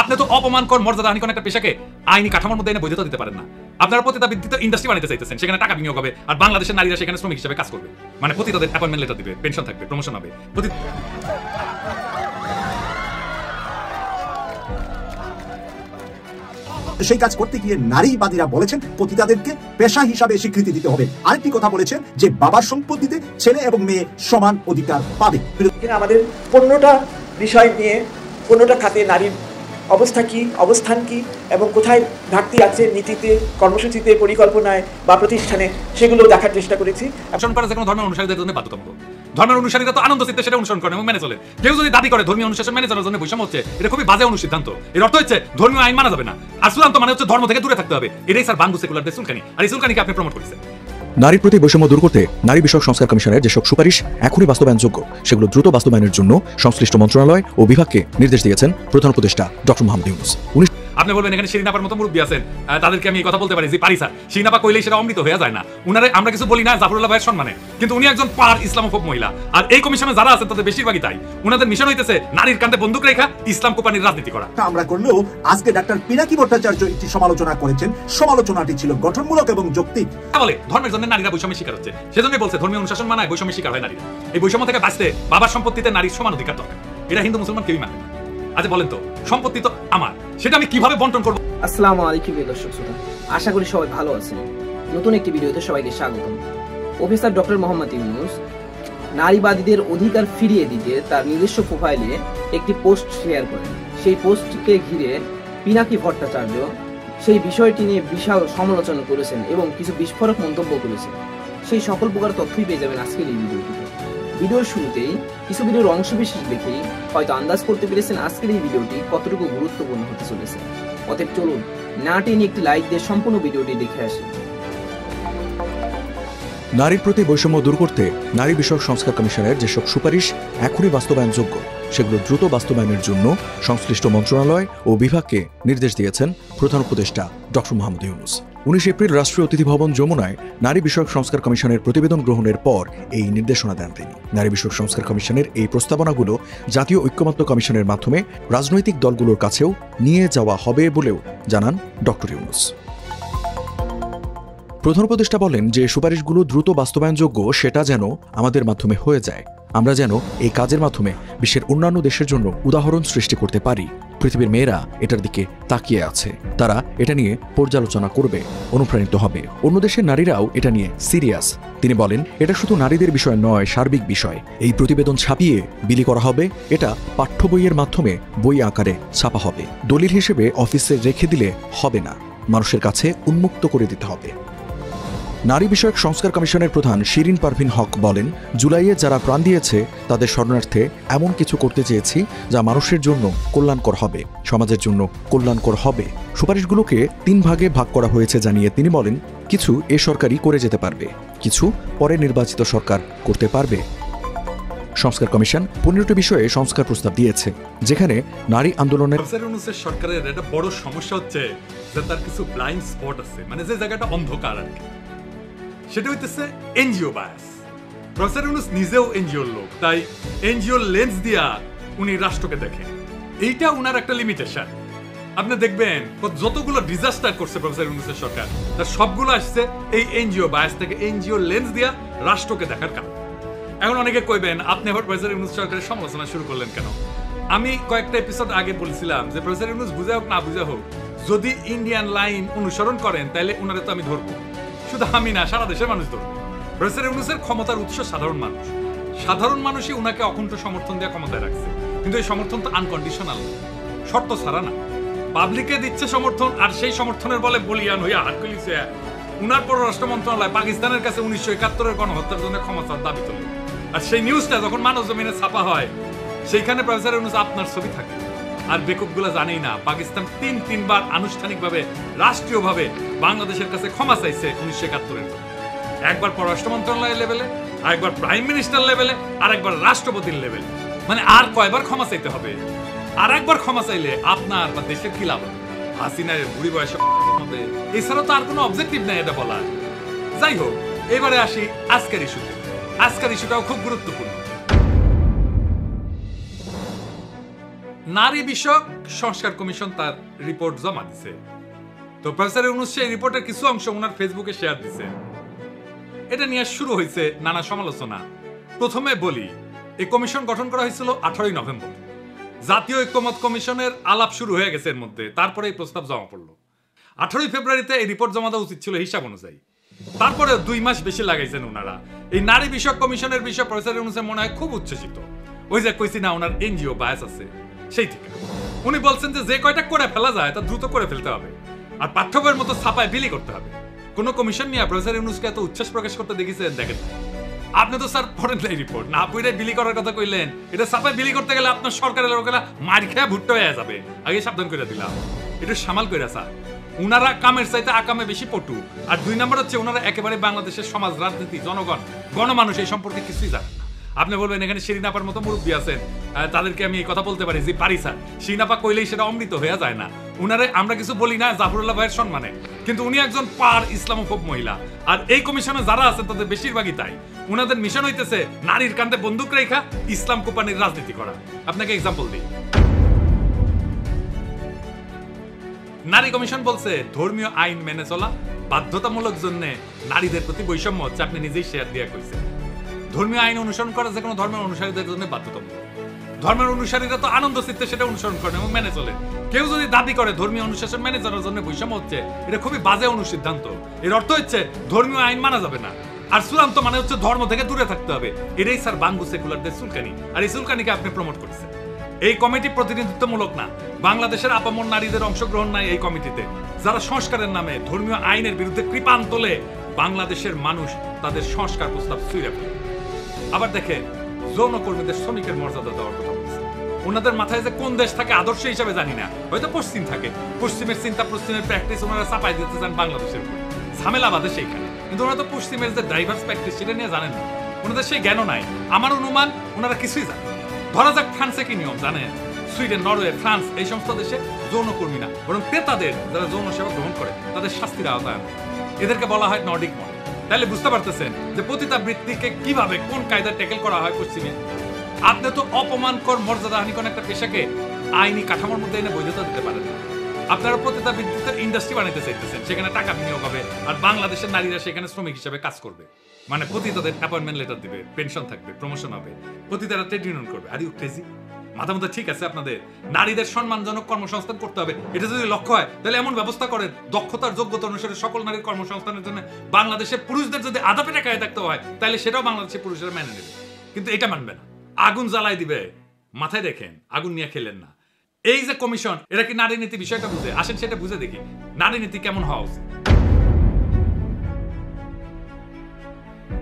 আপনি তো অপমানকর মর্যাদাহানিকর একটা পেশাকে আইনি কাঠামোর মধ্যে এনে বৈধতা দিতে পারেন না। আপনারা পতিতাবৃত্তিতে ইন্ডাস্ট্রি বানাতে চাইতেছেন, সেখানে টাকা বিনিয়োগ হবে, আর বাংলাদেশের নারীরা সেখানে শ্রমিক হিসেবে কাজ করবে। মানে পতিতাদের অ্যাপয়েন্টমেন্ট লেটার দিবে, পেনশন থাকবে, প্রমোশন হবে। সেই কাজ করতে গিয়ে নারীবাদীরা বলেছেন পতিতাদেরকে পেশা হিসাবে স্বীকৃতি দিতে হবে। আরেকটি কথা বলেছেন যে বাবার সম্পত্তিতে ছেলে এবং মেয়ে সমান অধিকার পাবে। আমাদের 15টা বিষয় নিয়ে 15টা খাতে নারীর অবস্থা কি, অবস্থান কি এবং কোথায় ঘাটতি আছে নীতিতে, কর্মসূচিতে, পরিকল্পনায় বা প্রতিষ্ঠানে, সেগুলো দেখার চেষ্টা করেছি। অনুসরণ করা যে কোনো ধর্মের অনুসারীদের জন্য বাধ্যতামূলক। ধর্মের অনুসারীরা তো আনন্দ চিত্তে সেটা অনুসরণ করেন এবং মেনে চলে। কেউ যদি দাবি করে ধর্মীয় অনুশাসন মেনে চলার জন্য বৈষম্য হচ্ছে, এটা খুবই বাজে অনুসিদ্ধান্ত। এর অর্থ হচ্ছে ধর্মীয় আইন মানা যাবে না, আর চূড়ান্ত মানে হচ্ছে ধর্ম থেকে দূরে থাকতে হবে। এটাই স্যার বাংলা সেকুলারদের চুলকানি, আর এই চুলকানিকে আপনি প্রমোট করেছেন। নারীর প্রতি বৈষম্য দূর করতে নারী বিষয়ক সংস্কার কমিশনের যেসব সুপারিশ এখনই বাস্তবায়নযোগ্য সেগুলো দ্রুত বাস্তবায়নের জন্য সংশ্লিষ্ট মন্ত্রণালয় ও বিভাগকে নির্দেশ দিয়েছেন প্রধান উপদেষ্টা ডক্টর মোহাম্মদ ইউনূস। আপনি বলবেন এখানে শিরিন আপার মতো মুরব্বী আছেন, তাদেরকে আমি এই কথা বলতে পারি যে পারি স্যার, শিরিন আপা কইলেই সেটা অমৃত হয়ে যায় না। উনারে আমরা কিছু বলি না জাফরুল্লাহ ভাইয়ের সম্মানে, কিন্তু উনি একজন পার ইসলামোফোব মহিলা, আর এই কমিশনে যারা আছেন তাদের বেশিরভাগই তাই। উনাদের মিশন হইতেছে নারীর কাঁধে বন্দুক রেখা ইসলাম কোপানির রাজনীতি করা। আমরা করলেও আজকে ডাক্তার পিনাকি ভট্টাচার্য একটি সমালোচনা করেছেন, সমালোচনাটি ছিল গঠনমূলক এবং যৌক্তিক। বলে ধর্মের জন্য নারীরা বৈষম্যের শিকার হচ্ছে, সেজন্য বলছে ধর্মীয় অনুশাসন মানায় বৈষম্যের শিকার হয় নারীরা। এই বৈষম্য থেকে বাঁচতে বাবার সম্পত্তিতে নারীর সমান অধিকার দরকার, এটা হিন্দু মুসলমান কেউই মানে না। আচ্ছা বলেন তো, সম্পত্তি তো আমার, সেটা আমি কিভাবে বন্টন করবো? আসসালামু আলাইকুম দর্শক শ্রোতা, আশা করি সবাই ভালো আছেন। নতুন একটি ভিডিওতে সবাইকে স্বাগতম। প্রফেসর ডক্টর মোহাম্মদ ইউনূস নারীবাদীদের অধিকার ফিরিয়ে দিতে তার নিজস্ব প্রোফাইলে একটি পোস্ট শেয়ার করেন। সেই পোস্টকে ঘিরে পিনাকি ভট্টাচার্য সেই বিষয়টি নিয়ে বিশাল সমালোচনা করেছেন এবং কিছু বিস্ফোরক মন্তব্য করেছেন। সেই সকল প্রকার তথ্যই পেয়ে যাবেন আজকের এই ভিডিওটিতে। ভিডিওর শুরুতেই কিছু ভিডিওর অংশবিশেষ দেখেই হয়তো আন্দাজ করতে পেরেছেন আজকের এই ভিডিওটি কতটুকু গুরুত্বপূর্ণ হতে চলেছে। অতএব চলুন না টেনে একটি লাইক দিয়ে সম্পূর্ণ ভিডিওটি দেখে আসি। নারীর প্রতি বৈষম্য দূর করতে নারী বিষয়ক সংস্কার কমিশনের যেসব সুপারিশ এখনই বাস্তবায়নযোগ্য সেগুলো দ্রুত বাস্তবায়নের জন্য সংশ্লিষ্ট মন্ত্রণালয় ও বিভাগকে নির্দেশ দিয়েছেন প্রধান উপদেষ্টা ডক্টর মোহাম্মদ ইউনূস। 19 এপ্রিল রাষ্ট্রীয় অতিথি ভবন যমুনায় নারী বিষয়ক সংস্কার কমিশনের প্রতিবেদন গ্রহণের পর এই নির্দেশনা দেন তিনি। নারী বিষয়ক সংস্কার কমিশনের এই প্রস্তাবনাগুলো জাতীয় ঐক্যমত্য কমিশনের মাধ্যমে রাজনৈতিক দলগুলোর কাছেও নিয়ে যাওয়া হবে বলেও জানান ডক্টর ইউনূস। প্রধান উপদেষ্টা বলেন যে সুপারিশগুলো দ্রুত বাস্তবায়নযোগ্য সেটা যেন আমাদের মাধ্যমে হয়ে যায়, আমরা যেন এই কাজের মাধ্যমে বিশ্বের অন্যান্য দেশের জন্য উদাহরণ সৃষ্টি করতে পারি। পৃথিবীর মেয়েরা এটার দিকে তাকিয়ে আছে, তারা এটা নিয়ে পর্যালোচনা করবে, অনুপ্রাণিত হবে। অন্য দেশের নারীরাও এটা নিয়ে সিরিয়াস। তিনি বলেন এটা শুধু নারীদের বিষয় নয়, সার্বিক বিষয়। এই প্রতিবেদন ছাপিয়ে বিলি করা হবে, এটা পাঠ্য বইয়ের মাধ্যমে বই আকারে ছাপা হবে। দলিল হিসেবে অফিসে রেখে দিলে হবে না, মানুষের কাছে উন্মুক্ত করে দিতে হবে। নারী বিষয়ক সংস্কার কমিশনের প্রধান শিরিন পারভিন হক বলেন, জুলাইয়ে যারা প্রাণ দিয়েছে তাদের শরণার্থে এমন কিছু করতে চেয়েছি যা মানুষের জন্য কল্যাণকর হবে, সমাজের জন্য কল্যাণকর হবে। সুপারিশগুলোকে 3 ভাগে ভাগ করা হয়েছে জানিয়ে তিনি বলেন, কিছু এ সরকারই করে যেতে পারবে, কিছু পরে নির্বাচিত সরকার করতে পারবে। সংস্কার কমিশন 15টি বিষয়ে সংস্কার প্রস্তাব দিয়েছে, যেখানে নারী আন্দোলনের সরকারের একটা বড় সমস্যা হচ্ছে যে তার কিছু ব্লাইন্ড স্পট আছে, মানে যে জায়গাটা অন্ধকার আর কি, সেটা হইতেছে এনজিও বায়াস। প্রফেসর ইউনূস নিজেও এনজিওর লোক, তাই এনজিওর লেন্স দিয়া উনি রাষ্ট্রকে দেখেন, এইটা উনার একটা লিমিটেশন। আপনি দেখবেন যতগুলো ডিজাস্টার করছে প্রফেসর ইউনূসের সরকার, তার সবগুলো আসছে এই এনজিও বায়াস থেকে, এনজিও লেন্স দিয়া রাষ্ট্রকে দেখার কারণ। এখন অনেকে কইবেন আপনি আবার প্রফেসর ইউনূস সরকারের সমালোচনা শুরু করলেন কেন? আমি কয়েকটা এপিসোড আগে বলেছিলাম যে প্রফেসর ইউনূস বুঝা হোক না বুঝা হোক, যদি ইন্ডিয়ান লাইন অনুসরণ করেন তাহলে উনারে তো আমি ধরবো, শুধু আমি না সারা দেশের মানুষ ধরবে। প্রফেসর ইউনূসের ক্ষমতার উৎস সাধারণ মানুষ, সাধারণ মানুষই উনাকে অকুণ্ঠ সমর্থন দেওয়া ক্ষমতায় রাখছে, কিন্তু এই সমর্থন তো আনকন্ডিশনাল, শর্ত ছাড়া না। পাবলিকে দিচ্ছে সমর্থন, আর সেই সমর্থনের বলে বলিয়ান হইয়া হাত কলিছে উনার পররাষ্ট্র মন্ত্রণালয় পাকিস্তানের কাছে 1971-এর গণহত্যার জন্য ক্ষমা চাওয়ার দাবি তোলে। আর সেই নিউজটা যখন মানব জমিনে ছাপা হয়, সেইখানে প্রফেসর ইউনূস আপনার ছবি থাকে। আর বেকুবগুলো জানেই না পাকিস্তান 3বার আনুষ্ঠানিকভাবে রাষ্ট্রীয়ভাবে বাংলাদেশের কাছে ক্ষমা চাইছে 1971-এর জন্য। একবার পররাষ্ট্র মন্ত্রণালয়ের লেভেলে, আরেকবার প্রাইম মিনিস্টার লেভেলে, আর একবার রাষ্ট্রপতির লেভেলে। মানে আর কয়বার ক্ষমা চাইতে হবে? আর একবার ক্ষমা চাইলে আপনার বা দেশের কি লাভ? হাসিনার বুড়ি বয়সে হবে, এছাড়া তো আর কোনো অবজেক্টিভ নেই এটা বলার। যাই হোক, এবারে আসি আজকের ইস্যুতে। আজকের ইস্যুটাও খুব গুরুত্বপূর্ণ। নারী বিষয়ক সংস্কার কমিশন তার রিপোর্ট জমা দিছে। তো প্রফেসর ইউনূস সেই রিপোর্টের কিছু অংশ ওনার ফেসবুকে শেয়ার দিছে। এটা নিয়ে শুরু হয়েছে নানা সমালোচনা। প্রথমে বলি, এই কমিশন গঠন করা হয়েছিল 18 নভেম্বর। জাতীয় ঐক্যমত কমিশনের আলাপ শুরু হয়ে গেছে এর মধ্যে, তারপরে এই প্রস্তাব জমা পড়লো। 18 ফেব্রুয়ারিতে এই রিপোর্ট জমা দেওয়া উচিত ছিল হিসাব অনুযায়ী। তারপরে 2 মাস বেশি লাগাইছেন ওনারা। এই নারী বিষয়ক কমিশনের বিষয় প্রফেসর ইউনূসের মনে হয় খুব উচ্ছ্বসিত। ওই যে কইছি না ওনার এনজিও বায়াস আছে, সেই থেকে উনি বলছেন যে কয়টা করে ফেলা যায় তা দ্রুত করে ফেলতে হবে, আর পাঠ্য বইয়ের মতো ছাপায় বিলি করতে হবে। কোন কমিশন নিয়ে প্রফেসর ইউনূসকে এত উচ্ছ্বাস প্রকাশ করতে দেখেছেন? দেখেন আপনি তো স্যার পড়েন নাই রিপোর্ট, না পড়ে বিলি করার কথা কইলেন। এটা ছাপায় বিলি করতে গেলে আপনার সরকারের লোকেরা মার খেয়ে ভুট্টো হয়ে যাবে, আগে সাবধান করে দিলাম। এটা সামাল করে স্যার, উনারা কামের চাইতে আকামে বেশি পটু। আর 2 নম্বর হচ্ছে ওনারা একেবারে বাংলাদেশের সমাজ, রাজনীতি, জনগণ, গণমানুষ এই সম্পর্কে কিছুই জানেন না। আপনি বলবেন এখানে শিরিন আপার মতো মুরব্বী আছেন, তাদেরকে আমি এই কথা বলতে পারি যে পারি স্যার, শিরিন আপা কইলেই সেটা অমৃত হয়ে যায় না। উনারে আমরা কিছু বলি না জাফরুল্লাহ ভাইয়ের সম্মানে, কিন্তু উনি একজন পার ইসলামোফোব মহিলা। আর এই কমিশনে যারা আছেন তাদের বেশিরভাগই তাই। উনাদের মিশন হইতেছে নারীর কাঁধে বন্দুক রেখা ইসলাম কোপানির রাজনীতি করা। আপনাকে এক্সাম্পল দিই, নারী কমিশন বলছে ধর্মীয় আইন মেনে চলা বাধ্যতামূলক জন্য নারীদের প্রতি বৈষম্য হচ্ছে। আপনি নিজেই শেয়ার দিয়ে কইছেন ধর্মীয় আইন অনুসরণ করা যে কোনো ধর্মের অনুসারীদের জন্য বাধ্যতামূলক। ধর্মের অনুসারীরা তো আনন্দ চিত্তে সেটা অনুসরণ করেন এবং মেনে চলে। কেউ যদি দাবি করে ধর্মীয় অনুশাসন মেনে চলার জন্য বৈষম্য হচ্ছে, এটা খুবই বাজে অনুসিদ্ধান্ত। এর অর্থ হচ্ছে ধর্মীয় আইন মানা যাবে না, আর চূড়ান্ত মানে হচ্ছে ধর্ম থেকে দূরে থাকতে হবে। এটাই স্যার বাঙ্গু সেকুলারদের চুলকানি, আর এই চুলকানিকে আপনি প্রমোট করেছেন। এই কমিটি প্রতিনিধিত্বমূলক না, বাংলাদেশের আপামর নারীদের অংশগ্রহণ নাই এই কমিটিতে। যারা সংস্কারের নামে ধর্মীয় আইনের বিরুদ্ধে কৃপান তোলে, বাংলাদেশের মানুষ তাদের সংস্কার প্রস্তাব ছুঁড়ে ফেলে। আবার দেখে যৌনকর্মীদের শ্রমিকের মর্যাদা দেওয়ার কথা বলছে। ওনাদের মাথায় যে কোন দেশ থাকে আদর্শ হিসাবে জানি না, হয়তো পশ্চিম থাকে। পশ্চিমের চিন্তা, পশ্চিমের প্র্যাকটিস ওনারা চাপাই দিতে চান বাংলাদেশের উপর, ঝামেলা বাদে সেইখানে। কিন্তু ওনারা তো পশ্চিমের যে ডাইভার্স প্র্যাকটিস সেটা নিয়ে জানেন না, ওনাদের সেই জ্ঞানও নাই। আমার অনুমান ওনারা কিছুই জানেন। ধরা যাক ফ্রান্সে কি নিয়ম জানেন? সুইডেন, নরওয়ে, ফ্রান্স এই সমস্ত দেশে যৌনকর্মী না, বরং ক্রেতাদের যারা যৌন সেবা গ্রহণ করে তাদের শাস্তির আওতায় আনে। এদেরকে বলা হয় নর্ডিক মডেল। তাহলে বুঝতে পারতেছেন যে পতিতাবৃত্তিকে কিভাবে কোন কায়দায় ট্যাকেল করা হয় পশ্চিমে। আপনি তো অপমানকর, মর্যাদাহানিকর একটা পেশাকে আইনি কাঠামোর মধ্যে এনে বৈধতা দিতে পারেন না। আপনারা পতিতাবৃত্তিতে ইন্ডাস্ট্রি বানাইতে চাইতেছেন, সেখানে টাকা বিনিয়োগ হবে, আর বাংলাদেশের নারীরা সেখানে শ্রমিক হিসেবে কাজ করবে। মানে পতিতাদের অ্যাপয়েন্টমেন্ট লেটার দিবে, পেনশন থাকবে, প্রমোশন হবে, পতিতারা ট্রেড ইউনিয়ন করবে। Are you crazy? মাথা মধ্যে ঠিক আছে আপনাদের? নারীদের সম্মানজনক কর্মসংস্থান করতে হবে, এটা যদি লক্ষ্য হয় তাহলে এমন ব্যবস্থা করেন দক্ষতার যোগ্যতা অনুসারে সকল নারীর কর্মসংস্থানের জন্য বাংলাদেশের পুরুষদের যদি আধা পেটে খায় থাকতে হয়, তাহলে সেটাও বাংলাদেশের পুরুষেরা মেনে নেবে। কিন্তু এটা মানবে না, আগুন জ্বালাই দিবে। মাথায় রেখেন, আগুন নিয়ে খেলেন না। এই যে কমিশন, এটা কি নারী নীতি বিষয়টা বুঝে? আসেন সেটা বুঝে দেখি নারী নীতি কেমন হওয়া উচিত।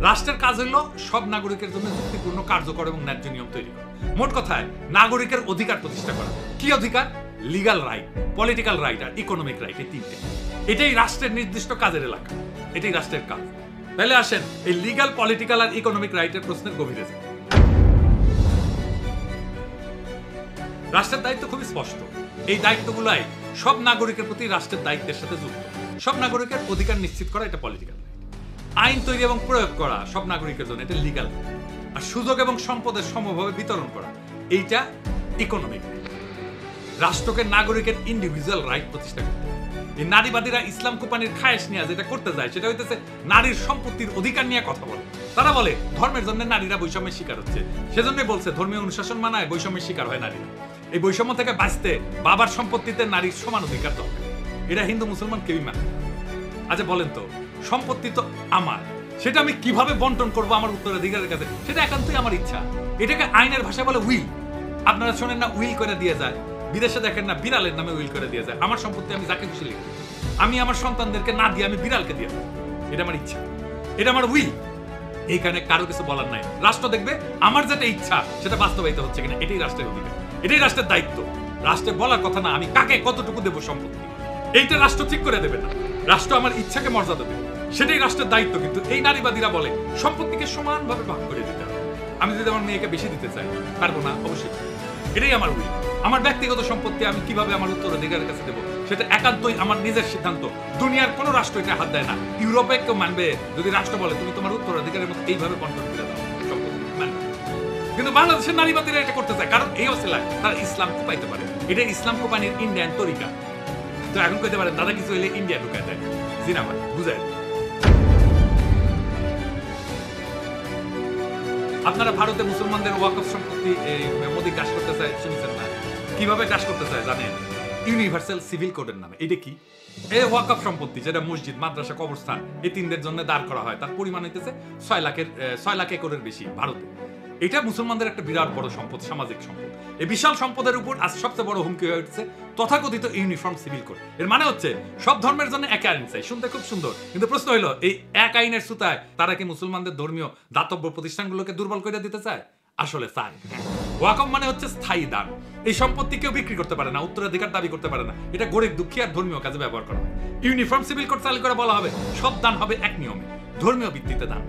রাষ্ট্রের কাজ হইল সব নাগরিকের জন্য যুক্তিপূর্ণ, কার্যকর এবং ন্যায্য নিয়ম তৈরি করা। মোট কথায় নাগরিকের অধিকার প্রতিষ্ঠা করা। কি অধিকার? লিগাল রাইট, পলিটিক্যাল রাইট আর ইকোনমিক রাইট, এই তিনটে। এটাই রাষ্ট্রের নির্দিষ্ট কাজের এলাকা, এটাই রাষ্ট্রের কাজ। তাহলে আসেন এই লিগাল, পলিটিক্যাল আর ইকোনমিক রাইটের প্রশ্নের গভীরে যাই। রাষ্ট্রের দায়িত্ব খুবই স্পষ্ট। এই দায়িত্বগুলাই সব নাগরিকের প্রতি রাষ্ট্রের দায়িত্বের সাথে যুক্ত। সব নাগরিকের অধিকার নিশ্চিত করা, এটা পলিটিক্যাল রাইট। আইন তৈরি এবং প্রয়োগ করা সব নাগরিকের জন্য, এটা লিগাল রাইট। আর সুযোগ এবং সম্পদের সমভাবে বিতরণ করা, এইটা ইকোনমিক রাইট। রাষ্ট্রকে নাগরিকের ইন্ডিভিজুয়াল রাইট প্রতিষ্ঠা করতে। এই নারীবাদীরা ইসলাম কোম্পানির খায়েশ নিয়ে যেটা করতে যায়, সেটা হইতেছে নারীর সম্পত্তির অধিকার নিয়ে কথা বলে। তারা বলে ধর্মের জন্য নারীরা বৈষম্যের শিকার হচ্ছে, সেজন্যই বলছে ধর্মীয় অনুশাসন মানায় বৈষম্যের শিকার হয় নারীরা। এই বৈষম্য থেকে বাঁচতে বাবার সম্পত্তিতে নারীর সমান অধিকার দরকার। এটা হিন্দু মুসলমান কেউই মানে। আচ্ছা বলেন তো, সম্পত্তি তো আমার, সেটা আমি কিভাবে বন্টন করবো আমার উত্তরাধিকারের কাছে, সেটা একান্তই আমার ইচ্ছা। এটাকে আইনের ভাষায় বলে উইল। আপনারা শোনেন না উইল করে দিয়ে যায়, বিদেশে দেখেন না বিড়ালের নামে উইল করে দিয়ে যায়। আমার সম্পত্তি আমি যাকে খুশি লিখি, আমি আমার সন্তানদেরকে না দিয়ে আমি বিড়ালকে দিয়ে দেবো, এটা আমার ইচ্ছা, এটা আমার উইল। এইখানে কারো কিছু বলার নাই। রাষ্ট্র দেখবে আমার যেটা ইচ্ছা সেটা বাস্তবায়িত হচ্ছে কিনা, এটাই রাষ্ট্রের অধিকার, এটাই রাষ্ট্রের দায়িত্ব। রাষ্ট্রের বলার কথা না আমি কাকে কতটুকু দেবো সম্পত্তি, এইটা রাষ্ট্র ঠিক করে দেবে না। রাষ্ট্র আমার ইচ্ছাকে মর্যাদা দেবে, সেটাই রাষ্ট্রের দায়িত্ব। কিন্তু এই নারীবাদীরা বলে সম্পত্তিকে সমানভাবে ভাগ করে দিতে হবে। আমি যদি আমার মেয়েকে বেশি দিতে চাই পারবো না, অবশ্যই। এটাই আমার উইল। আমার ব্যক্তিগত সম্পত্তি আমি কিভাবে আমার উত্তরাধিকারের কাছে দেবো, সেটা একান্তই আমার নিজের সিদ্ধান্ত। দুনিয়ার কোনো রাষ্ট্র এটা হাত দেয় না। ইউরোপে কেউ মানবে যদি রাষ্ট্র বলে তুমি তোমার উত্তরাধিকারের মতো এইভাবে বন্টন করে দাও সম্পত্তি, মানবে। কিন্তু বাংলাদেশের নারীবাদীরা এটা করতে চায়, কারণ এই অসিলায় তারা ইসলাম কোপাইতে পারে। এটা ইসলাম কোপানির ইন্ডিয়ান তরিকা। তো এখন কইতে পারেন দাদা কিছু হইলে ইন্ডিয়া ঢুকায় দেয়, জিনামা বুঝায়। আপনারা ভারতে মুসলমানদের ওয়াকফ সম্পত্তি মোদী কাজ করতে চায় শুনছেন না? কিভাবে কাজ করতে চায় জানেন? ইউনিভার্সাল সিভিল কোডের নামে। এটা কি? এই ওয়াকফ সম্পত্তি যেটা মসজিদ, মাদ্রাসা, কবরস্থান এই তিনদের জন্য দাঁড় করা হয়, তার পরিমাণ হইতেছে 6 লাখ একরের বেশি ভারতে। এটা মুসলমানদের একটা বিরাট বড় সম্পদ, সামাজিক সম্পদ। এই বিশাল সম্পদের উপর আজ সবচেয়ে বড় হুমকি হয়ে উঠছে তথাকথিত ইউনিফর্ম সিভিল কোড। এর মানে হচ্ছে সব ধর্মের জন্য এক আইন চাই। শুনতে খুব সুন্দর, কিন্তু প্রশ্ন হলো এই এক আইনের সুতায় তারা কি মুসলমানদের ধর্মীয় দাতব্য প্রতিষ্ঠানগুলোকে দুর্বল করে দিতে চায়? আসলে চায়। ওয়াকফ মানে হচ্ছে স্থায়ী দান। এই সম্পত্তি কেউ বিক্রি করতে পারে না, উত্তরাধিকার দাবি করতে পারে না। এটা গরিব দুঃখী আর ধর্মীয় কাজে ব্যবহার করা হয়। ইউনিফর্ম সিভিল কোড চালু করে বলা হবে সব দান হবে এক নিয়মে, ধর্মীয় ভিত্তিতে দান।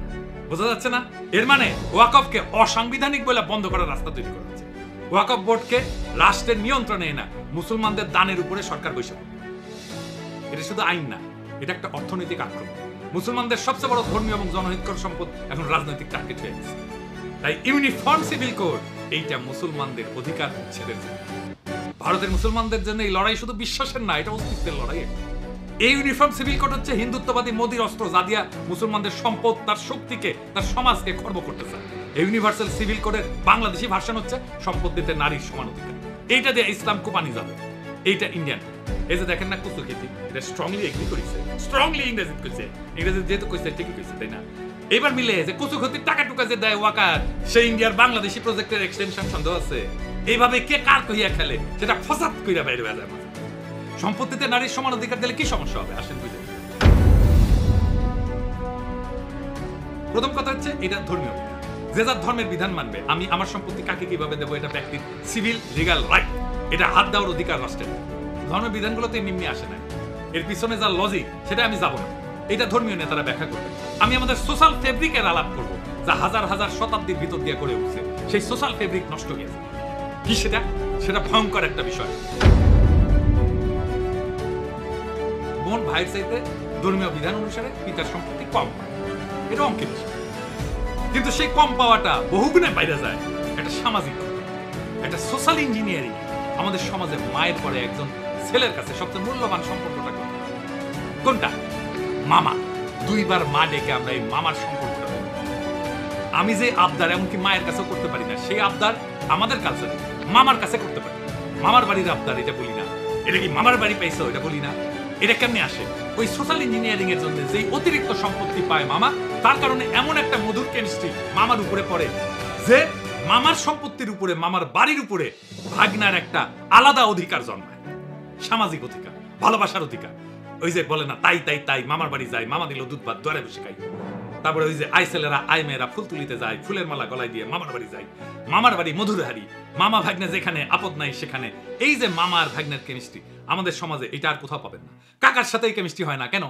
বোঝা যাচ্ছে না? এর মানে ওয়াকফকে অসাংবিধানিক বলে বন্ধ করার রাস্তা তৈরি করা হচ্ছে। ওয়াকফ বোর্ডকে রাষ্ট্রের নিয়ন্ত্রণে না, মুসলমানদের দানের উপরে সরকার বসে। এটা শুধু আইন না, এটা একটা অর্থনৈতিক আক্রমণ। মুসলমানদের সবচেয়ে বড় ধর্মীয় এবং জনহিতকর সম্পদ এখন রাজনৈতিক টার্গেট হয়ে গেছে। তাই ইউনিফর্ম সিভিল কোড এইটা মুসলমানদের অধিকার ছেড়ে দেয়। ভারতের মুসলমানদের জন্য এই লড়াই শুধু বিশ্বাসের না, এটা অস্তিত্বের লড়াই। এই ইউনিফর্ম সিভিল কোড হচ্ছে হিন্দুত্ববাদী মোদির অস্ত্র, যা দিয়া মুসলমানদের সম্পদ, তার শক্তিকে, তার সমাজকে খর্ব করতে চায়। এই ইউনিভার্সাল সিভিল কোডের বাংলাদেশি ভার্সন হচ্ছে সম্পত্তিতে নারীর সমান অধিকার। এইটা দিয়ে ইসলাম কোপানি যাবে। এইটা ইন্ডিয়ান। এই যে দেখেন না কুতুল খেতি, এটা স্ট্রংলি এগ্রি করেছে, স্ট্রংলি ইংরেজি কইছে, ইংরেজি যেহেতু কইছে ঠিকই কইছে, তাই না? এবার মিলে যে কুচু ক্ষতির টাকা টুকা যে দেয় ওয়াকার, সেই ইন্ডিয়ার বাংলাদেশি প্রজেক্টের এক্সটেনশন সন্দেহ আছে। এইভাবে কে কার কইয়া খেলে সেটা ফসাদ কইরা বাইরে হয়ে যায়। সম্পত্তিতে নারীর সমান অধিকার দিলে কি সমস্যা হবে? আসেন বুঝে। প্রথম কথা হচ্ছে এটা ধর্মীয়, যে যার ধর্মের বিধান মানবে। আমি আমার সম্পত্তি কাকে কিভাবে দেবো এটা ব্যক্তির সিভিল লিগাল রাইট, এটা হাত দেওয়ার অধিকার রাষ্ট্রের। ধর্মের বিধানগুলোতে নিম্নে আসে না, এর পিছনে যা লজিক সেটা আমি যাব না, এটা ধর্মীয় নেতারা ব্যাখ্যা করবে। আমি আমাদের সোশ্যাল ফেব্রিকের আলাপ করবো, যা হাজার হাজার শতাব্দীর ভিতর দিয়ে গড়ে উঠছে। সেই সোশ্যাল ফেব্রিক নষ্ট হয়ে গেছে। কি সেটা? সেটা ভয়ঙ্কর একটা বিষয়। বোন ভাইয়ের চাইতে ধর্মীয় বিধান অনুসারে পিতার সম্পত্তি কম হয়, এটা অঙ্কের বিষয়। কিন্তু সেই কম পাওয়াটা বহুগুণে বাইরে যায় একটা সামাজিক, একটা সোশ্যাল ইঞ্জিনিয়ারিং। আমাদের সমাজে মায়ের পরে একজন ছেলের কাছে সবচেয়ে মূল্যবান সম্পর্কটা কোনটা? মামা। 2 বার মা ডেকে আমরা এই মামার সম্পর্কটা, আমি যে আবদার এমনকি মায়ের কাছেও করতে পারি না, সেই আবদার আমাদের কালচারে মামার কাছে করতে পারি। মামার বাড়ির আবদার এটা বলি না, এটা কি মামার বাড়ি পাইছো এটা বলি না। এটা কেমনে আসে? ওই সোশ্যাল ইঞ্জিনিয়ারিং এর জন্য যেই অতিরিক্ত সম্পত্তি পায় মামা, তার কারণে এমন একটা মধুর কেমিস্ট্রি মামার উপরে পড়ে যে মামার সম্পত্তির উপরে, মামার বাড়ির উপরে ভাগনার একটা আলাদা অধিকার জন্মায়, সামাজিক অধিকার, ভালোবাসার অধিকার। ওই যে বলে না তাই তাই তাই, মামার বাড়ি যায়, মামা দিল দুধ ভাত, দরে বসে খাই। তারপরে ওই যে আই ছেলেরা আই মেয়েরা ফুল তুলিতে যায়, ফুলের মালা গলায় দিয়ে মামার বাড়ি যায়। মামার বাড়ি মধুরহারি, মামা ভাগ্নে যেখানে, আপদ নাই সেখানে। এই যে মামার ভাগ্নের কেমিস্ট্রি আমাদের সমাজে এটা আর কোথাও পাবেন না। কাকার সাথে এই কেমিস্ট্রি হয় না কেন?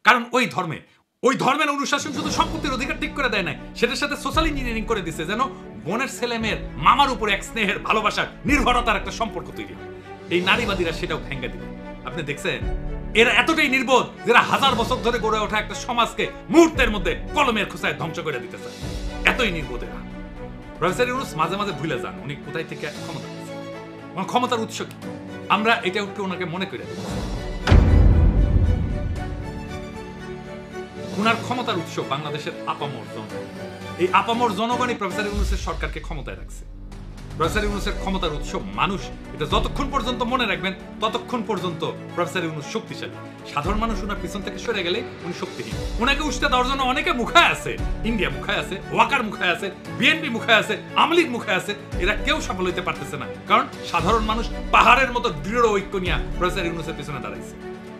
কারণ ওই ধর্মের অনুশাসন শুধু সম্পত্তির অধিকার ঠিক করে দেয় নাই, সেটার সাথে সোশ্যাল ইঞ্জিনিয়ারিং করে দিচ্ছে যেন বোনের ছেলে মেয়ের মামার উপরে এক স্নেহের, ভালোবাসার, নির্ভরতার একটা সম্পর্ক তৈরি হয়। এই নারীবাদীরা সেটাও ভেঙে দিবে। আপনি দেখছেন এরা এতটাই নির্বোধ, যারা 1000 বছর ধরে গড়ে ওঠা একটা সমাজকে মুহূর্তের মধ্যে কলমের খোঁচায় ধ্বংস করে দিতে চায়। এতই নির্বোধ এরা। প্রফেসর ইউনূস মাঝে মাঝে ভুলে যান উনি কোথায় থেকে ক্ষমতা পেয়েছেন, ক্ষমতার উৎস কি। আমরা এটা একটু ওনাকে মনে করে দিচ্ছি। ওনার ক্ষমতার উৎস বাংলাদেশের আপামর জনগণ। এই আপামর জনগণই প্রফেসর ইউনূসের সরকারকে ক্ষমতায় রাখছে। প্রফেসর ইউনূসের ক্ষমতার উৎস মানুষ, এটা যতক্ষণ পর্যন্ত মনে রাখবেন ততক্ষণ পর্যন্ত প্রফেসর ইউনূস শক্তিশালী। সাধারণ মানুষ ওনার পিছন থেকে সরে গেলে উনি শক্তিহীন। ওনাকে উষ্ঠে দেওয়ার জন্য অনেকে মুখায় আছে, ইন্ডিয়া মুখায় আছে, ওয়াকার মুখায় আছে, বিএনপি মুখায় আছে, আওয়ামী লীগ মুখায় আছে। এরা কেউ সফল হইতে পারতেছে না, কারণ সাধারণ মানুষ পাহাড়ের মতো দৃঢ় ঐক্য নিয়ে প্রফেসর ইউনূসের পিছনে দাঁড়াইছে।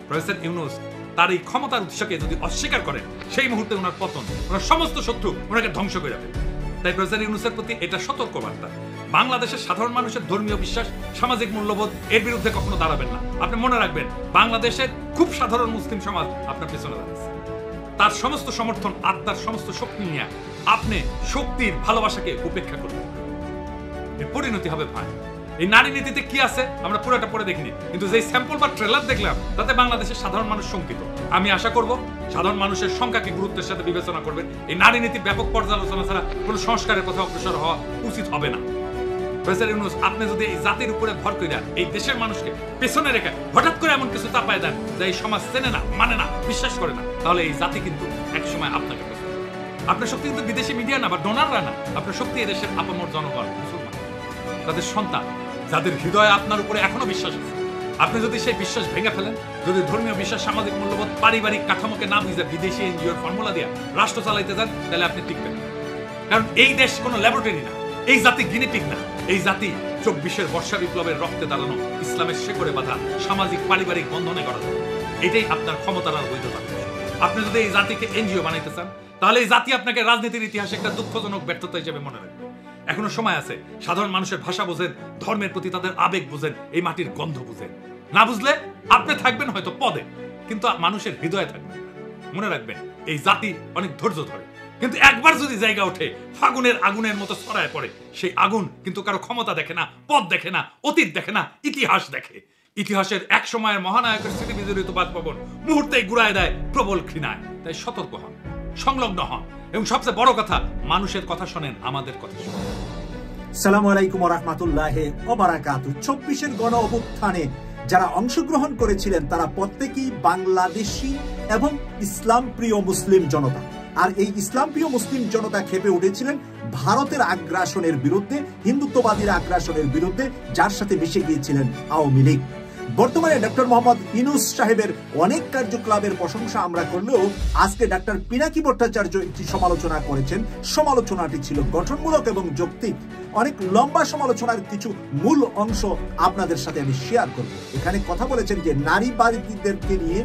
প্রফেসর ইউনূস তার এই ক্ষমতার উৎসকে যদি অস্বীকার করেন, সেই মুহূর্তে ওনার পতন, ওনার সমস্ত শত্রু ওনাকে ধ্বংস করে দেবে। তাই প্রফেসর ইউনূসের প্রতি এটা সতর্ক বার্তা। বাংলাদেশের সাধারণ মানুষের ধর্মীয় বিশ্বাস, সামাজিক মূল্যবোধ এর বিরুদ্ধে কখনো দাঁড়াবেন না। আপনি মনে রাখবেন বাংলাদেশের খুব সাধারণ মুসলিম সমাজ আপনার পেছনে দাঁড়াচ্ছে। তার সমস্ত সমর্থন, আত্মার সমস্ত শক্তি নিয়ে আপনি শক্তির ভালোবাসাকে উপেক্ষা করবেন, এর পরিণতি হবে ভয়। এই নারী নীতিতে কি আছে আমরা পুরোটা পড়ে দেখিনি, কিন্তু যে স্যাম্পল বা ট্রেলার দেখলাম তাতে বাংলাদেশের সাধারণ মানুষ শঙ্কিত। আমি আশা করব সাধারণ মানুষের সংখ্যাকে গুরুত্বের সাথে বিবেচনা করবেন। এই নারী নীতি ব্যাপক পর্যালোচনা ছাড়া কোনো সংস্কারের পথে অগ্রসর হওয়া উচিত হবে না। প্রফেসর ইউনূস, আপনি যদি এই জাতির উপরে ভর করে এই দেশের মানুষকে পেছনে রেখে হঠাৎ করে এমন কিছু চাপায় দেন যে এই সমাজ চেনে না, মানে না, বিশ্বাস করে না, তাহলে এই জাতি কিন্তু একসময় আপনাকে পেছনে। আপনার শক্তি কিন্তু বিদেশি মিডিয়া না বা ডোনাররা না, আপনার শক্তি এদেশের আপামর জনগণ, মুসলমান, তাদের সন্তান, যাদের হৃদয়ে আপনার উপরে এখনো বিশ্বাস আছে। আপনি যদি সেই বিশ্বাস ভেঙে ফেলেন, যদি ধর্মীয় বিশ্বাস, সামাজিক মূল্যবোধ, পারিবারিক কাঠামোকে না বুঝে বিদেশি এনজিওর ফর্মুলা দিয়ে রাষ্ট্র চালাইতে যান, তাহলে আপনি টিকবেন না। কারণ এই দেশ কোনো ল্যাবরেটরি না, এই জাতি গিনিপিগ না, এই জাতি 24-এর বর্ষা বিপ্লবের রক্তে দাঁড়ানো, ইসলামের শেকড়ে বাঁধা সামাজিক পারিবারিক বন্ধনে গড়ানো। এটাই আপনার ক্ষমতার আর বৈধতা। আপনি যদি এই জাতিকে এনজিও বানাইতে চান, তাহলে এই জাতি আপনাকে রাজনীতির ইতিহাসে একটা দুঃখজনক ব্যর্থতা হিসেবে মনে রাখবে। এখনো সময় আছে, সাধারণ মানুষের ভাষা বোঝেন, ধর্মের প্রতি তাদের আবেগ বোঝেন, এই মাটির গন্ধ বুঝেন। না বুঝলে আপনি থাকবেন হয়তো পদে, কিন্তু মানুষের হৃদয়ে থাকবেন। মনে রাখবেন, এই জাতি অনেক ধৈর্য ধরে, কিন্তু একবার যদি জায়গা ওঠে ফাগুনের আগুনের মতো ছড়ায় পড়ে, সেই আগুন কিন্তু কারো ক্ষমতা দেখে না, পদ দেখে না, অতীত দেখে না, ইতিহাস দেখে। ইতিহাসের এক সময়ের মহানায়কের স্মৃতি বিজড়িত বাষ্পবন মুহূর্তেই গুড়ায় দেয় প্রবল ঘৃণায়। তাই সতর্ক হন, সংলগ্ন হন, এবং সবচেয়ে বড় কথা, মানুষের কথা শোনেন, আমাদের কথা শোনেন। আসসালামু আলাইকুম ওয়া রাহমাতুল্লাহি ওয়া বারাকাতুহু। 24-এর গণ অভ্যুত্থানে যারা অংশগ্রহণ করেছিলেন তারা প্রত্যেকেই বাংলাদেশি এবং ইসলাম প্রিয় মুসলিম জনতা। আর এই ইসলাম প্রিয় মুসলিম জনতা খেপে উঠেছিলেন ভারতের আগ্রাসনের বিরুদ্ধে, হিন্দুত্ববাদীর আগ্রাসনের বিরুদ্ধে, যার সাথে মিশে গিয়েছিলেন আওয়ামী লীগ। বর্তমানে ডক্টর মোহাম্মদ ইউনূস সাহেবের অনেক কার্যকলাপের প্রশংসা আমরা করলেও আজকে ডক্টর পিনাকি ভট্টাচার্য একটি সমালোচনা করেছেন। সমালোচনাটি ছিল গঠনমূলক এবং যৌক্তিক। অনেক লম্বা সমালোচনার কিছু মূল অংশ আপনাদের সাথে আমি শেয়ার করব। এখানে কথা বলেছেন যে নারীবাদীদেরকে নিয়ে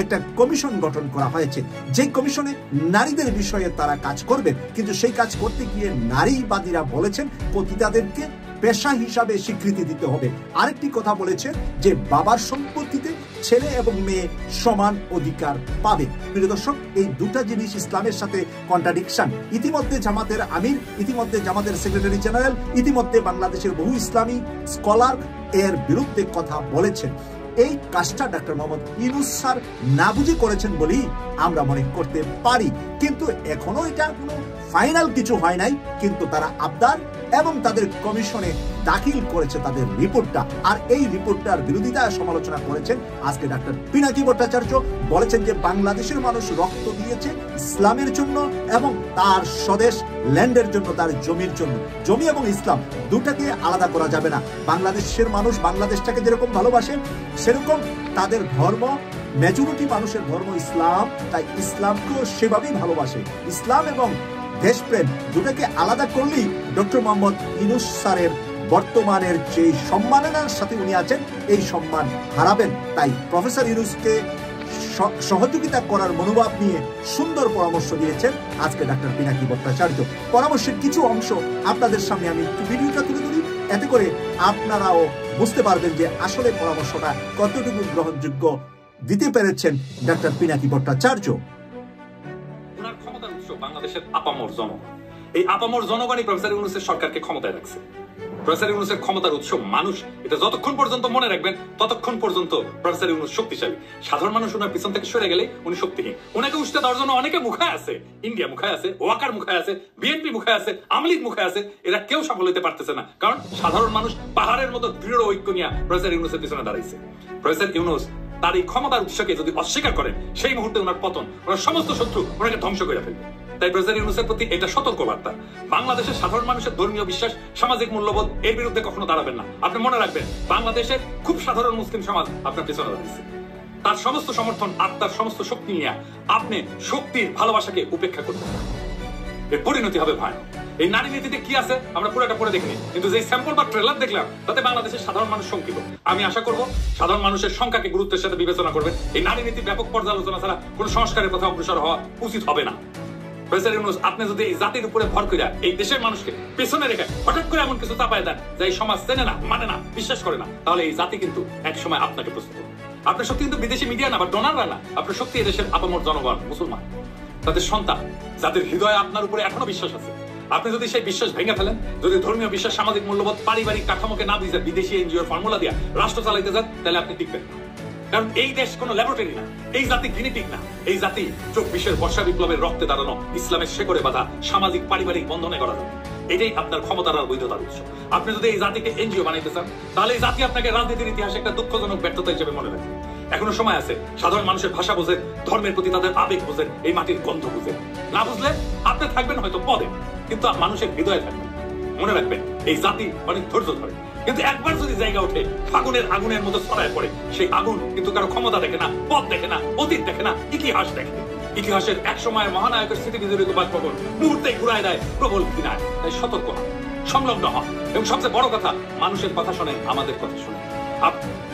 একটা কমিশন গঠন করা হয়েছে, যে কমিশনে নারীদের বিষয়ে তারা কাজ করবেন, কিন্তু সেই কাজ করতে গিয়ে নারীবাদীরা বলেছেন পতিতাদেরকে পেশা হিসাবে স্বীকৃতি দিতে হবে। আরেকটি কথা বলেছে যে বাবার সম্পত্তিতে ছেলে এবং মেয়ে সমান অধিকার পাবে। প্রিয় দর্শক, এই দুটা জিনিস ইসলামের সাথে কন্ট্রাডিকশন। ইতিমধ্যে জামাতের আমির, ইতিমধ্যে জামাতের সেক্রেটারি জেনারেল, ইতিমধ্যে বাংলাদেশের বহু ইসলামী স্কলার এর বিরুদ্ধে কথা বলেছেন। এই কাজটা ডক্টর মোহাম্মদ ইউনূস স্যার না বুঝে করেছেন বলেই আমরা মনে করতে পারি, কিন্তু এখনো এটা কোনো ফাইনাল কিছু হয় নাই। কিন্তু তারা আবদার এবং তাদের কমিশনে দাখিল করেছে তাদের রিপোর্টটা, আর এই রিপোর্টটার বিরোধিতা সমালোচনা করেছেন আজকে ডক্টর পিনাকি ভট্টাচার্য। বলেছেন যে বাংলাদেশের মানুষ রক্ত দিয়েছে ইসলামের জন্য এবং তার স্বদেশ ল্যান্ডের জন্য, তার জমির জন্য। জমি এবং ইসলাম দুটাকে আলাদা করা যাবে না। বাংলাদেশের মানুষ বাংলাদেশটাকে যেরকম ভালোবাসে, সেরকম তাদের ধর্ম, মেজরিটি মানুষের ধর্ম ইসলাম, তাই ইসলামকেও সেভাবেই ভালোবাসে। ইসলাম এবং দেশপ্রেম দুটাকে আলাদা করলেই ডক্টর মোহাম্মদ ইউনূস স্যারের বর্তমানের যে সম্মাননার সাথে উনি আছেন, এই সম্মান হারাবেন। তাই প্রফেসর ইউনূসকে সহযোগিতা করার মনোভাব নিয়ে সুন্দর পরামর্শ দিয়েছেন আজকে ডক্টর পিনাকি ভট্টাচার্য। পরামর্শের কিছু অংশ আপনাদের সামনে আমি একটু ভিডিওটা তুলে ধরি, এতে করে আপনারাও বুঝতে পারবেন যে আসলে পরামর্শটা কতটুকু গ্রহণযোগ্য দিতে পেরেছেন ডক্টর পিনাকি ভট্টাচার্য। ওনার ক্ষমতার উৎস বাংলাদেশের আপামর জনগণ। এই আপামর জনগণই প্রফেসর ইউনূসের সরকারকে ক্ষমতায় রাখছে। প্রফেসর ইউনূসের ক্ষমতার উৎস মানুষ, এটা যতক্ষণ পর্যন্ত মনে রাখবেন ততক্ষণ পর্যন্ত প্রফেসর ইউনূস শক্তিশালী। সাধারণ মানুষ ওনার পিছন থেকে সরে গেলে উনি শক্তিহীন। ওনাকে উষ্ঠে দেওয়ার জন্য অনেকে মুখায় আছে, ইন্ডিয়া মুখায় আছে, ওয়াকার মুখায় আছে, বিএনপি মুখায় আছে, আওয়ামী লীগ মুখায় আছে। এরা কেউ সফল হতে পারতেছে না, কারণ সাধারণ মানুষ পাহাড়ের মতো দৃঢ় ঐক্য নিয়ে প্রফেসর ইউনূসের পিছনে দাঁড়াইছে। প্রফেসর ইউনূস তার এই ক্ষমতার উৎসকে যদি অস্বীকার করেন, সেই মুহূর্তে ওনার পতন, ওনার সমস্ত শত্রু ওনাকে ধ্বংস করে ফেলবে। তাই প্রফেসর ইউনূসের প্রতি এটা সতর্ক বার্তা। বাংলাদেশের সাধারণ মানুষের ধর্মীয় বিশ্বাস, সামাজিক মূল্যবোধ এর বিরুদ্ধে কখনো দাঁড়াবেন না। আপনি মনে রাখবেন, বাংলাদেশের খুব সাধারণ মুসলিম সমাজ আপনার পিছনে দাঁড়িয়েছে। তার সমস্ত সমর্থন আর তার সমস্ত শক্তি নিয়ে আপনি শক্তির ভালোবাসাকে উপেক্ষা করবেন, এর পরিণতি হবে ভয়ানক। এই নারী নীতিতে কি আছে আমরা পুরোটা পড়ে দেখিনি, কিন্তু যে স্যাম্পল বা ট্রেলার দেখলাম তাতে বাংলাদেশের সাধারণ মানুষ শঙ্কিত। আমি আশা করব সাধারণ মানুষের সংখ্যাকে গুরুত্বের সাথে বিবেচনা করবেন। এই নারী নীতি ব্যাপক পর্যালোচনা ছাড়া কোনো সংস্কারের পথে অগ্রসর হওয়া উচিত হবে না। প্রফেসর ইউনূস, আপনি যদি এই জাতির উপরে ভর করে এই দেশের মানুষকে পেছনে রেখে হঠাৎ করে এমন কিছু চাপায় দেন যে এই সমাজ চেনে না, মানে না, বিশ্বাস করে না, তাহলে এই জাতি কিন্তু এক সময় আপনাকে প্রস্তুত করবে। আপনার শক্তি কিন্তু বিদেশি মিডিয়া না বা ডোনাররা না, আপনার শক্তি এদেশের আপামর জনগণ, মুসলমান, তাদের সন্তান, যাদের হৃদয়ে আপনার উপরে এখনো বিশ্বাস আছে। আপনি যদি সেই বিশ্বাস ভেঙে ফেলেন, যদি ধর্মীয় বিশ্বাস, সামাজিক মূল্যবোধ, পারিবারিক কাঠামোকে না বুঝে বিদেশি এনজিওর ফর্মুলা দিয়ে রাষ্ট্র চালাইতে যান, তাহলে আপনি টিকবেন না। কারণ এই দেশ কোনো ল্যাবরেটরি না, এই জাতি গিনিপিগ না। এই জাতি 24 বর্ষা বিপ্লবের রক্তে দাঁড়ানো, ইসলামের শেকড়ে বাঁধা সামাজিক পারিবারিক বন্ধনে গড়া যায়। এটাই আপনার ক্ষমতার আর বৈধতার উৎস। আপনি যদি এই জাতিকে এনজিও বানাইতে চান, তাহলে এই জাতি আপনাকে রাজনীতির ইতিহাসে একটা দুঃখজনক ব্যর্থতা হিসেবে মনে রাখবে। এখনো সময় আছে, সাধারণ মানুষের ভাষা বোঝেন, ধর্মের প্রতি তাদের আবেগ বোঝেন, এই মাটির গন্ধ বুঝেন। না বুঝলে আপনি থাকবেন হয়তো পদে, কিন্তু মানুষের হৃদয়ে থাকবেন। মনে রাখবেন, এই জাতি অনেক ধৈর্য ধরে, কিন্তু একবার যদি জায়গা ওঠে ফাগুনের আগুনের মতো ছড়ায় পড়ে, সেই আগুন কিন্তু কারো ক্ষমতা দেখে না, পদ দেখে না, অতীত দেখে না, ইতিহাস দেখে। ইতিহাসের এক সময় মহানায়কের স্মৃতিবিজড়িত বাষ্পবল মুহূর্তেই ঘুরায় দেয় প্রবল কিনায়। তাই সতর্ক হন, সংলগ্ন হন, এবং সবচেয়ে বড় কথা, মানুষের কথা শোনেন, আমাদের কথা শোনেন।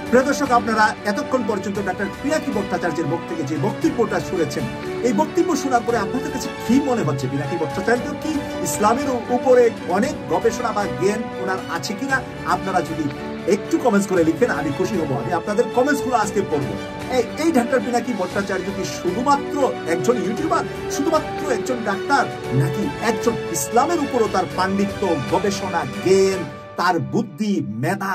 প্রিয় দর্শক, আপনারা এতক্ষণ পর্যন্ত ডক্টর পিনাকি ভট্টাচার্যের মুখ থেকে যে বক্তব্যটা শুনেছেন, এই বক্তব্য শোনার পরে আপনাদের কাছে কি মনে হচ্ছে? পিনাকি ভট্টাচার্য কি ইসলামের উপরে অনেক গবেষণা বা জ্ঞান ওনার আছে কিনা? আপনারা যদি একটু কমেন্টস করে লিখেন, আমি খুশি হব। আমি আপনাদের কমেন্টস গুলো আজকে পড়বো। এই ডাক্তার পিনাকি ভট্টাচার্য কি শুধুমাত্র একজন ইউটিউবার, শুধুমাত্র একজন ডাক্তার, নাকি একজন ইসলামের উপরও তার পাণ্ডিত্য, গবেষণা, জ্ঞান, তার বুদ্ধি, মেধা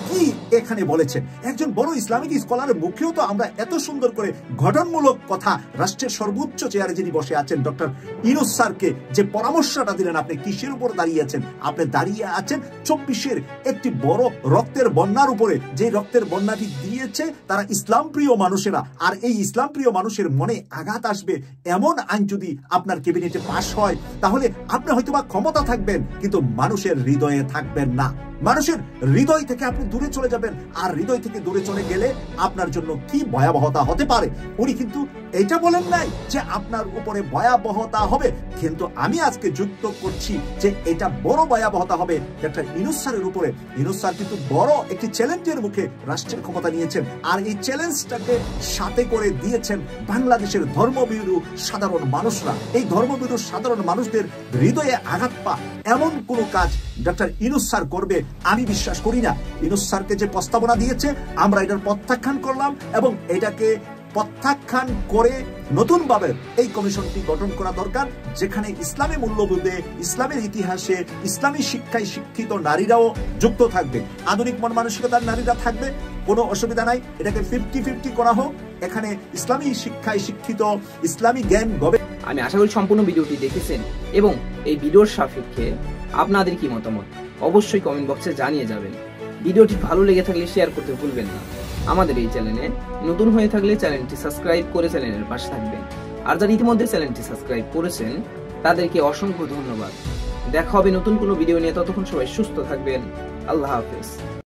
কি এখানে বলেছেন? একজন বড় ইসলামিক স্কলারের মুখেও তো আমরা এত সুন্দর করে গঠনমূলক কথা, রাষ্ট্রের সর্বোচ্চ চেয়ারে যিনি বসে আছেন ডক্টর ইউনূস স্যারকে যে পরামর্শটা দিলেন, আপনি কিসের উপর দাঁড়িয়ে আছেন? আপনি দাঁড়িয়ে আছেন 24-এর একটি বড় রক্তের বন্যার উপরে, যে রক্তের বন্যাটি দিয়েছে তারা ইসলাম প্রিয় মানুষেরা। আর এই ইসলাম প্রিয় মানুষের মনে আঘাত আসবে এমন আইন যদি আপনার ক্যাবিনেটে পাশ হয়, তাহলে আপনি হয়তোবা ক্ষমতা থাকবেন, কিন্তু মানুষের হৃদয়ে থাকবেন না। মানুষের হৃদয় থেকে আপনি দূরে চলে যাবেন। আর হৃদয় থেকে দূরে চলে গেলে আপনার জন্য কি ভয়াবহতা হতে পারে, উনি কিন্তু এটা বলেন নাই যে আপনার উপরে ভয়াবহতা হবে, কিন্তু আমি আজকে যুক্ত করছি যে এটা বড় ভয়াবহতা হবে ডক্টর ইউনূস স্যারের উপরে। ইউনূস স্যার কিন্তু বড় একটি চ্যালেঞ্জের মুখে রাষ্ট্রের ক্ষমতা নিয়েছেন, আর এই চ্যালেঞ্জটাকে সাথে করে দিয়েছেন বাংলাদেশের ধর্মভীরু সাধারণ মানুষরা। এই ধর্মভীরু সাধারণ মানুষদের হৃদয়ে আঘাত পা এমন কোনো কাজ ডক্টর ইউনূস স্যার করবে আমি বিশ্বাস করি না। ইউনূস স্যারকে যে প্রস্তাবনা দিয়েছে, আমরা এটার প্রত্যাখ্যান করলাম, এবং এটাকে প্রত্যাখ্যান করে নতুনভাবে এই কমিশনটি গঠন করা দরকার, যেখানে ইসলামী মূল্যবোধে, ইসলামের ইতিহাসে, ইসলামী শিক্ষায় শিক্ষিত নারীরাও যুক্ত থাকবে, আধুনিক মন মানসিকতার নারীরা থাকবে, কোনো অসুবিধা নাই। এটাকে 50-50 করা হোক। এখানে ইসলামী শিক্ষায় শিক্ষিত, ইসলামী জ্ঞান আমি আশা করি সম্পূর্ণ ভিডিওটি দেখেছেন, এবং এই ভিডিওর সাপেক্ষে আপনাদের কি মতামত অবশ্যই কমেন্ট বক্সে জানিয়ে যাবেন। ভিডিওটি ভালো লেগে থাকলে শেয়ার করতে ভুলবেন না। আমাদের এই চ্যানেলে নতুন হয়ে থাকলে চ্যানেলটি সাবস্ক্রাইব করে চ্যানেলের পাশে থাকবেন। আর যারা ইতিমধ্যে চ্যানেলটি সাবস্ক্রাইব করেছেন তাদেরকে অসংখ্য ধন্যবাদ। দেখা হবে নতুন কোনো ভিডিও নিয়ে। ততক্ষণ সবাই সুস্থ থাকবেন। আল্লাহ হাফেজ।